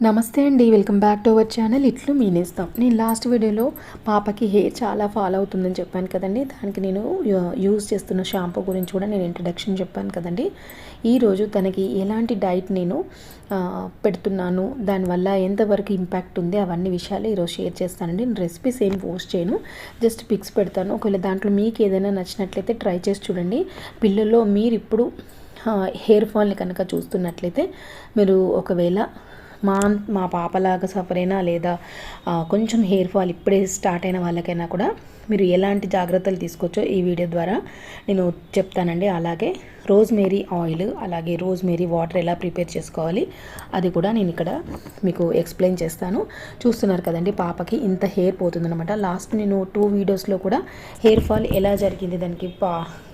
నమస్తే అండి, welcome back to our channel. ఇట్లు మీనేస్తాం. నేను లాస్ట్ వీడియోలో పాపకి హెయిర్ చాలా ఫాల్ అవుతుందని చెప్పాను కదండి. దానికి నేను యూజ్ చేస్తున్న షాంపూ గురించి కూడా నేను ఇంట్రడక్షన్ చెప్పాను కదండి. ఈరోజు తనకి ఎలాంటి డైట్ నేను పెడుతున్నాను, దానివల్ల ఎంతవరకు ఇంపాక్ట్ ఉంది, అవన్నీ విషయాలు ఈరోజు షేర్ చేస్తానండి. నేను రెసిపీస్ ఏం పోస్ట్ చేయను, జస్ట్ పిక్స్ పెడతాను. ఒకవేళ దాంట్లో మీకు ఏదైనా నచ్చినట్లయితే ట్రై చేసి చూడండి. పిల్లల్లో మీరు ఇప్పుడు హెయిర్ ఫాల్ని కనుక చూస్తున్నట్లయితే మీరు ఒకవేళ మా పాపలాగా సఫర్ అయినా లేదా కొంచెం హెయిర్ ఫాల్ ఇప్పుడే స్టార్ట్ అయిన వాళ్ళకైనా కూడా మీరు ఎలాంటి జాగ్రత్తలు తీసుకోవచ్చో ఈ వీడియో ద్వారా నేను చెప్తానండి. అలాగే రోజ్మేరీ ఆయిల్, అలాగే రోజ్మేరీ వాటర్ ఎలా ప్రిపేర్ చేసుకోవాలి అది కూడా నేను ఇక్కడ మీకు ఎక్స్ప్లెయిన్ చేస్తాను. చూస్తున్నారు కదండి, పాపకి ఇంత హెయిర్ పోతుందన్నమాట. లాస్ట్ నేను 2 వీడియోస్లో కూడా హెయిర్ ఫాల్ ఎలా జరిగింది, దానికి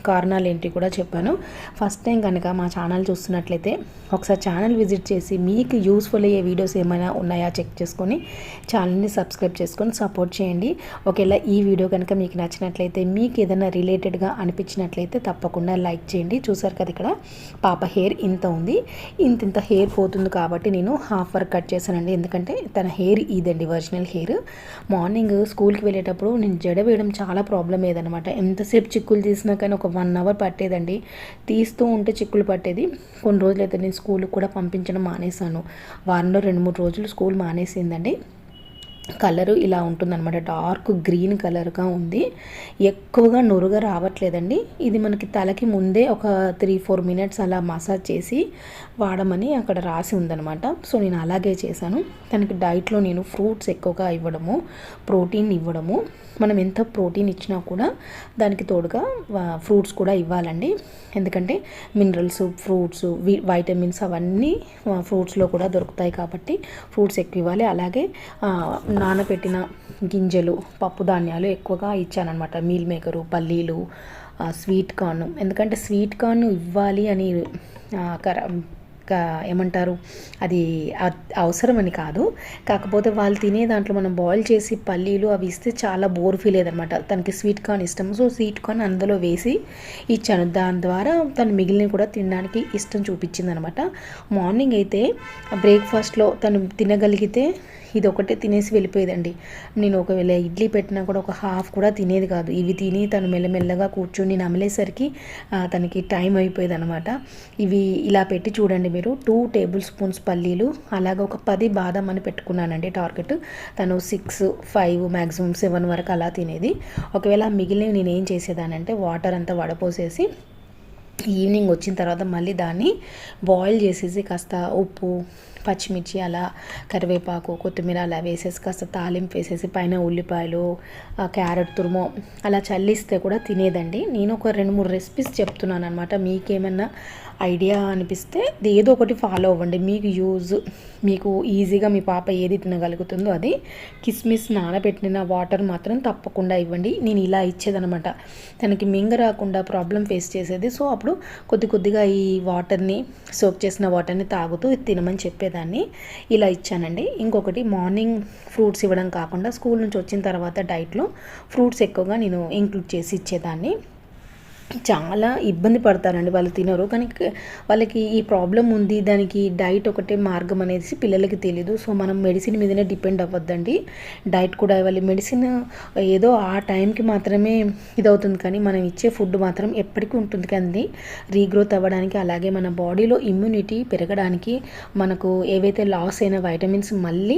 కారణాలు ఏంటి కూడా చెప్పాను. ఫస్ట్ టైం కనుక మా ఛానల్ చూస్తున్నట్లయితే ఒకసారి ఛానల్ విజిట్ చేసి మీకు యూస్ఫుల్ అయ్యే వీడియోస్ ఏమైనా ఉన్నాయా చెక్ చేసుకొని ఛానల్ని సబ్స్క్రైబ్ చేసుకొని సపోర్ట్ చేయండి. ఒకవేళ ఈ వీడియో కనుక మీకు నచ్చినట్లయితే, మీకు ఏదైనా రిలేటెడ్గా అనిపించినట్లయితే తప్పకుండా లైక్ చేయండి. చూసారు కదా, ఇక్కడ పాప హెయిర్ ఇంత ఉంది, ఇంత హెయిర్ పోతుంది కాబట్టి నేను హాఫ్ వర్క్ కట్ చేశానండి. ఎందుకంటే తన హెయిర్ ఇదండి, ఒరిజినల్ హెయిర్. మార్నింగ్ స్కూల్కి వెళ్ళేటప్పుడు నేను జడ వేయడం చాలా ప్రాబ్లం ఏదనమాట. ఎంతసేపు చిక్కులు తీసినా కానీ ఒక 1 అవర్ పట్టేదండి. తీస్తూ ఉంటే చిక్కులు పట్టేది. కొన్ని రోజులైతే నేను స్కూల్కి కూడా పంపించడం మానేశాను. వారంలో 2-3 రోజులు స్కూల్ మానేసిందండి. కలరు ఇలా ఉంటుందన్నమాట, డార్క్ గ్రీన్ కలర్గా ఉంది. ఎక్కువగా నురుగా రావట్లేదండి. ఇది మనకి తలకి ముందే ఒక 3-4 మినిట్స్ అలా మసాజ్ చేసి వాడమని అక్కడ రాసి ఉందన్నమాట. సో నేను అలాగే చేశాను. తనకి డైట్లో నేను ఫ్రూట్స్ ఎక్కువగా ఇవ్వడము, ప్రోటీన్ ఇవ్వడము. మనం ఎంత ప్రోటీన్ ఇచ్చినా కూడా దానికి తోడుగా ఫ్రూట్స్ కూడా ఇవ్వాలండి. ఎందుకంటే మినరల్స్, ఫ్రూట్స్, వైటమిన్స్ అవన్నీ ఫ్రూట్స్లో కూడా దొరుకుతాయి కాబట్టి ఫ్రూట్స్ ఎక్కువ ఇవ్వాలి. అలాగే నానబెట్టిన గింజలు, పప్పు ధాన్యాలు ఎక్కువగా ఇచ్చానమాట. మీల్ మేకరు, పల్లీలు, స్వీట్ కార్న్. ఎందుకంటే స్వీట్ కార్న్ ఇవ్వాలి అని ఏమంటారు, అది అవసరమని కాదు. కాకపోతే వాళ్ళు తినే దాంట్లో మనం బాయిల్ చేసి పల్లీలు అవి ఇస్తే చాలా బోర్ ఫీల్ అయ్యేదనమాట. తనకి స్వీట్ కార్న్ ఇష్టం. సో స్వీట్ కార్న్ అందులో వేసి ఇచ్చాను. దాని ద్వారా తను మిగిలిన కూడా తినడానికి ఇష్టం చూపించింది అనమాట. మార్నింగ్ అయితే బ్రేక్ఫాస్ట్లో తను తినగలిగితే ఇది ఒకటే తినేసి వెళ్ళిపోయేదండి. నేను ఒకవేళ ఇడ్లీ పెట్టినా కూడా ఒక హాఫ్ కూడా తినేది కాదు. ఇవి తిని తను మెల్లమెల్లగా కూర్చొని నమిలేసరికి తనకి టైం అయిపోయేది అనమాట. ఇవి ఇలా పెట్టి చూడండి మీరు. 2 టేబుల్ స్పూన్స్ పల్లీలు, అలాగే ఒక 10 బాదం అని పెట్టుకున్నానండి టార్గెట్. తను 6, 5 మ్యాక్సిమం 7 వరకు అలా తినేది. ఒకవేళ మిగిలిన నేను ఏం చేసేదానంటే వాటర్ అంతా వడపోసేసి ఈవినింగ్ వచ్చిన తర్వాత మళ్ళీ దాన్ని బాయిల్ చేసేసి కాస్త ఉప్పు, పచ్చిమిర్చి, అలా కరివేపాకు, కొత్తిమీర అలా వేసేసి కాస్త తాలింపు వేసేసి పైన ఉల్లిపాయలు, క్యారెట్ తురుము అలా చల్లిస్తే కూడా తినేదండి. నేను ఒక 2-3 రెసిపీస్ చెప్తున్నాను అనమాట. మీకేమన్నా ఐడియా అనిపిస్తే ఏదో ఒకటి ఫాలో అవ్వండి. మీకు ఈజీగా మీ పాప ఏది తినగలుగుతుందో అది. కిస్మిస్ నానబెట్టిన వాటర్ మాత్రం తప్పకుండా ఇవ్వండి. నేను ఇలా ఇచ్చేదనమాట. తనకి మింగ రాకుండా ప్రాబ్లం ఫేస్ చేసేది. సో అప్పుడు కొద్దిగా ఈ వాటర్ని, సోక్ చేసిన వాటర్ని తాగుతూ తినమని చెప్పేదాన్ని. ఇలా ఇచ్చానండి. ఇంకొకటి, మార్నింగ్ ఫ్రూట్స్ ఇవ్వడం కాకుండా స్కూల్ నుంచి వచ్చిన తర్వాత డైట్లో ఫ్రూట్స్ ఎక్కువగా నేను ఇంక్లూడ్ చేసి ఇచ్చేదాన్ని. చాలా ఇబ్బంది పడతారండి వాళ్ళు, తినరు. కానీ వాళ్ళకి ఈ ప్రాబ్లం ఉంది, దానికి డైట్ ఒకటే మార్గం అనేది పిల్లలకి తెలీదు. సో మనం మెడిసిన్ మీదనే డిపెండ్ అవ్వద్దండి. డైట్ కూడా ఇవ్వాలి. మెడిసిన్ ఏదో ఆ టైంకి మాత్రమే ఇదవుతుంది, కానీ మనం ఇచ్చే ఫుడ్ మాత్రం ఎప్పటికీ ఉంటుంది కదండి, రీగ్రోత్ అవ్వడానికి. అలాగే మన బాడీలో ఇమ్యూనిటీ పెరగడానికి, మనకు ఏవైతే లాస్ అయిన వైటమిన్స్ మళ్ళీ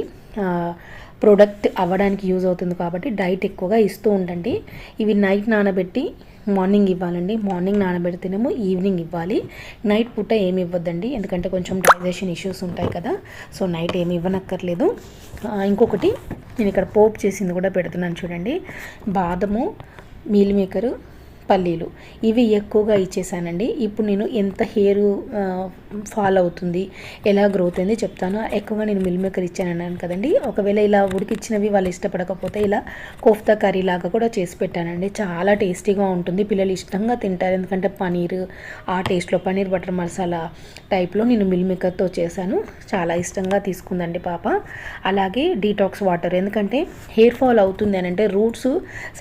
ప్రొడక్ట్ అవ్వడానికి యూజ్ అవుతుంది. కాబట్టి డైట్ ఎక్కువగా ఇస్తూ ఉండండి. ఇవి నైట్ నానబెట్టి మార్నింగ్ ఇవ్వాలండి. మార్నింగ్ నానబెడితేనేమో ఈవినింగ్ ఇవ్వాలి. నైట్ పూట ఏమి ఇవ్వద్దండి, ఎందుకంటే కొంచెం డైజెషన్ ఇష్యూస్ ఉంటాయి కదా. సో నైట్ ఏమి ఇవ్వనక్కర్లేదు. ఇంకొకటి, నేను ఇక్కడ పోపు చేసింది కూడా పెడుతున్నాను చూడండి. బాదము, మీల్ మేకరు, పల్లీలు, ఇవి ఎక్కువగా ఇచ్చేసానండి. ఇప్పుడు నేను ఎంత హెయిర్ ఫాల్ అవుతుంది, ఎలా గ్రోత్ అయింది చెప్తాను. ఎక్కువగా నేను మిల్ మేకర్ ఇచ్చానన్నాను కదండి. ఒకవేళ ఇలా ఉడికిచ్చినవి వాళ్ళు ఇష్టపడకపోతే ఇలా కోఫ్తా కర్రీ లాగా కూడా చేసి పెట్టానండి. చాలా టేస్టీగా ఉంటుంది, పిల్లలు ఇష్టంగా తింటారు. ఎందుకంటే పనీర్ ఆ టేస్ట్లో, పనీర్ బటర్ మసాలా టైప్లో నేను మిల్ మేకర్తో చేశాను. చాలా ఇష్టంగా తీసుకుందండి పాప. అలాగే డీటాక్స్ వాటర్, ఎందుకంటే హెయిర్ ఫాల్ అవుతుంది అని అంటే రూట్స్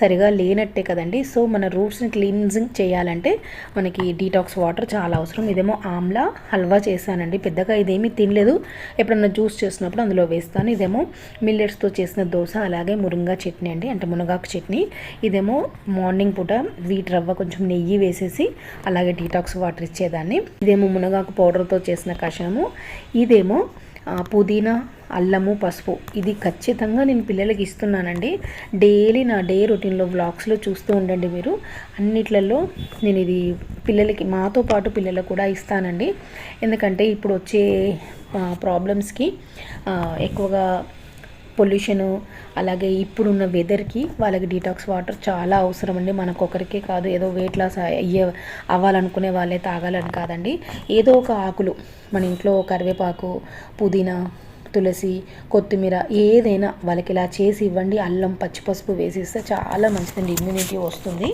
సరిగా లేనట్టే కదండి. సో మన రూట్స్ని క్లీన్జింగ్ చేయాలంటే మనకి డీటాక్స్ వాటర్ చాలా అవసరం. ఇదేమో ఆమ్లా హల్వా చేశానండి. పెద్దగా ఇదేమీ తినలేదు, ఎప్పుడన్నా జ్యూస్ చేసినప్పుడు అందులో వేస్తాను. ఇదేమో మిల్లెట్స్తో చేసిన దోశ, అలాగే మురుంగా చట్నీ అండి, అంటే మునగాకు చట్నీ. ఇదేమో మార్నింగ్ పూట వీట్ రవ్వ కొంచెం నెయ్యి వేసేసి అలాగే డీటాక్స్ వాటర్ ఇచ్చేదాన్ని. ఇదేమో మునగాకు పౌడర్తో చేసిన కషాయము. ఇదేమో పుదీనా, అల్లము, పసుపు. ఇది ఖచ్చితంగా నేను పిల్లలకి ఇస్తున్నానండి. డైలీ నా డే రొటీన్లో వ్లాగ్స్లో చూస్తూ ఉండండి మీరు. అన్నిట్లలో నేను ఇది పిల్లలకి, మాతో పాటు పిల్లలకు కూడా ఇస్తానండి. ఎందుకంటే ఇప్పుడు వచ్చే ప్రాబ్లమ్స్కి ఎక్కువగా పొల్యూషను, అలాగే ఇప్పుడున్న వెదర్కి వాళ్ళకి డీటాక్స్ వాటర్ చాలా అవసరం అండి. మనకొకరికే కాదు, ఏదో వెయిట్ లాస్ అవ్వాలనుకునే వాళ్ళే తాగాలని కాదండి. ఏదో ఒక ఆకులు మన ఇంట్లో కరివేపాకు, పుదీనా, తులసి, కొత్తిమీర ఏదైనా వాళ్ళకి ఇలా చేసి ఇవ్వండి. అల్లం, పచ్చిపసుపు వేసిస్తే చాలా మంచిదండి, ఇమ్యూనిటీ వస్తుంది.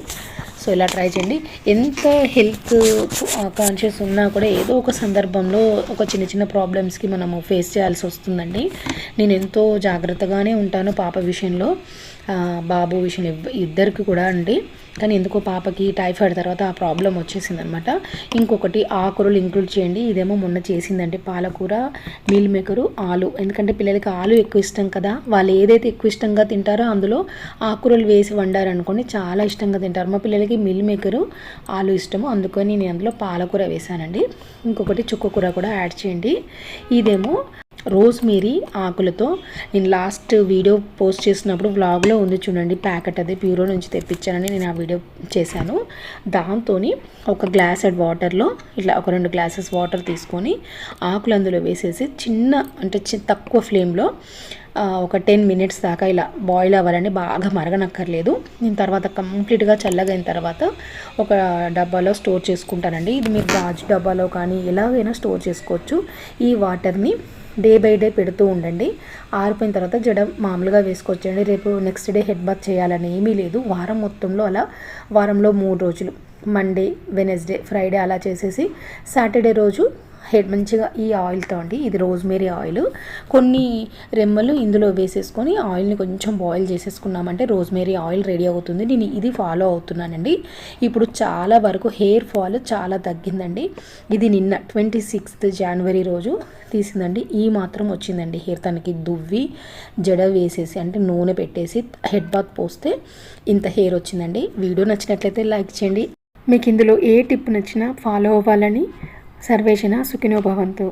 సో ఇలా ట్రై చేయండి. ఎంత హెల్త్ కాన్షియస్ ఉన్నా కూడా ఏదో ఒక సందర్భంలో ఒక చిన్న చిన్న ప్రాబ్లమ్స్కి మనము ఫేస్ చేయాల్సి వస్తుందండి. నేను ఎంతో జాగ్రత్తగానే ఉంటాను పాప విషయంలో, బాబు విషయం ఇద్దరికి కూడా అండి. కానీ ఎందుకో పాపకి టైఫాయిడ్ తర్వాత ఆ ప్రాబ్లం వచ్చేసిందనమాట. ఇంకొకటి ఆకుకూరలు ఇంక్లూడ్ చేయండి. ఇదేమో మొన్న చేసిందండి, పాలకూర, మీల్ మేకరు, ఆలు. ఎందుకంటే పిల్లలకి ఆలు ఎక్కువ ఇష్టం కదా, వాళ్ళు ఏదైతే ఎక్కువ ఇష్టంగా తింటారో అందులో ఆకుకూరలు వేసి వండారనుకోండి చాలా ఇష్టంగా తింటారు. మా పిల్లలకి మీల్ మేకరు, ఆలు ఇష్టము, అందుకని నేను అందులో పాలకూర వేసానండి. ఇంకొకటి చుక్కకూర కూడా యాడ్ చేయండి. ఇదేమో రోజ్మేరీ ఆకులతో నేను లాస్ట్ వీడియో పోస్ట్ చేసినప్పుడు వ్లాగ్లో ఉంది చూడండి, ప్యాకెట్ అది ప్యూరో నుంచి తెప్పించానని నేను ఆ వీడియో చేశాను. దాంతో ఒక గ్లాస్ వాటర్లో ఇట్లా ఒక 2 గ్లాసెస్ వాటర్ తీసుకొని ఆకులు అందులో వేసేసి అంటే తక్కువ ఫ్లేమ్లో ఒక 10 మినిట్స్ దాకా ఇలా బాయిల్ అవ్వాలని, బాగా మరగనక్కర్లేదు. నేను తర్వాత కంప్లీట్గా చల్లగైన తర్వాత ఒక డబ్బాలో స్టోర్ చేసుకుంటానండి. ఇది మీరు గాజు డబ్బాలో కానీ ఎలాగైనా స్టోర్ చేసుకోవచ్చు. ఈ వాటర్ని డే బై డే పెడుతూ ఉండండి. ఆరిపోయిన తర్వాత జడ మామూలుగా వేసుకోవచ్చండి. రేపు నెక్స్ట్ డే హెడ్ బాత్ చేయాలని ఏమీ లేదు. వారం మొత్తంలో అలా వారంలో 3 రోజులు, మండే, వెనస్డే, ఫ్రైడే అలా చేసేసి సాటర్డే రోజు హెడ్ మంచిగా ఈ ఆయిల్తో అండి, ఇది రోజ్మేరీ ఆయిల్, కొన్ని రెమ్మలు ఇందులో వేసేసుకొని ఆయిల్ని కొంచెం బాయిల్ చేసేసుకున్నామంటే రోజ్మేరీ ఆయిల్ రెడీ అవుతుంది. నేను ఇది ఫాలో అవుతున్నానండి. ఇప్పుడు చాలా వరకు హెయిర్ ఫాల్ చాలా తగ్గిందండి. ఇది నిన్న 26th జనవరి రోజు తీసిందండి. ఈ మాత్రం వచ్చిందండి హెయిర్. తనకి దువ్వి జడ వేసేసి అంటే నూనె పెట్టేసి హెడ్ బాత్ పోస్తే ఇంత హెయిర్ వచ్చిందండి. వీడియో నచ్చినట్లయితే లైక్ చేయండి. మీకు ఇందులో ఏ టిప్ నచ్చినా ఫాలో అవ్వాలని. సర్వేజన సుఖినో భవంతు.